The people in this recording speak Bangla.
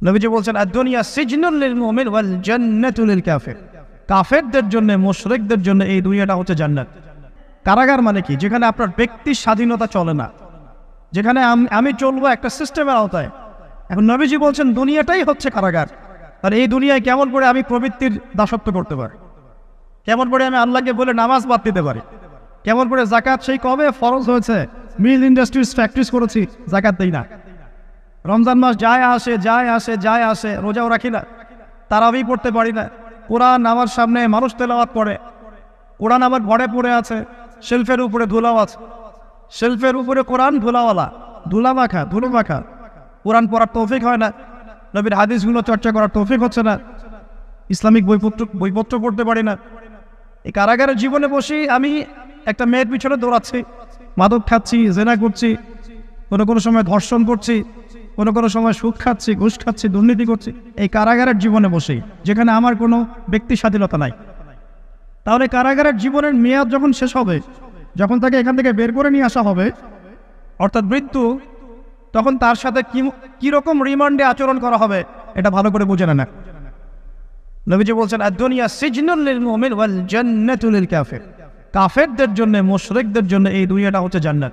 নবীজি বলছেন আদ-দুনিয়া সিজনুল লিল মুমিন ওয়াল জান্নাতু লিল কাফির। কাফেরদের জন্য, মুশরিকদের জন্য এই দুনিয়াটা হচ্ছে জান্নাত। কারাগার মানে কি? যেখানে আপনার ব্যক্তির স্বাধীনতা চলে না, যেখানে আমি চলবো একটা সিস্টেমের আওতায়। এখন নবীজি বলছেন দুনিয়াটাই হচ্ছে কারাগার। আর এই দুনিয়ায় কেমন করে আমি প্রবৃত্তির দাসত্ব করতে পারি, কেমন করে আমি আল্লাহকে বলে নামাজ বাদ দিতে পারি, কেমন করে জাকাত সেই কবে ফরজ হয়েছে, মিল ইন্ডাস্ট্রিজ ফ্যাক্টরিজ করেছি, জাকাত দেই না। রমজান মাস যায় আসে, রোজাও রাখি না, তারাবি পড়তে পারি না। কোরআন আমার সামনে মানুষ তেলাওয়াত করে, কোরআন আমার ঘরে পড়ে আছে, শেলফের উপরে ধুলাও আছে, শেলফের উপরে কোরআন ধুলাওয়ালা, ধুলো মাখা। কোরআন পড়ার তৌফিক হয় না, নবীর হাদিসগুলো চর্চা করার তৌফিক হচ্ছে না, ইসলামিক বইপত্র পড়তে পারি না। এই কারাগারের জীবনে বসেই আমি একটা মেয়ের পিছনে দৌড়াচ্ছি, মাদক খাচ্ছি, জেনা করছি, কোনো সময় ধর্ষণ করছি, কোনো সময় সুদ খাচ্ছি, ঘুষ খাচ্ছি, দুর্নীতি করছি, এই কারাগারের জীবনে বসেই, যেখানে আমার কোনো ব্যক্তি স্বাধীনতা নাই। তাহলে কারাগারের জীবনের মেয়াদ যখন শেষ হবে, যখন তাকে এখান থেকে বের করে নিয়ে আসা হবে, অর্থাৎ মৃত্যু, তখন তার সাথে কিরকম রিমান্ডে আচরণ করা হবে এটা ভালো করে বুঝে না। নবীজি বলছেন আদ-দুনিয়া সিজনুল লিল মুমিন ওয়াল জান্নাতু লিল কাফির। কাফেরদের জন্য, মুশরিকদের জন্য এই দুনিয়াটা হচ্ছে জান্নাত।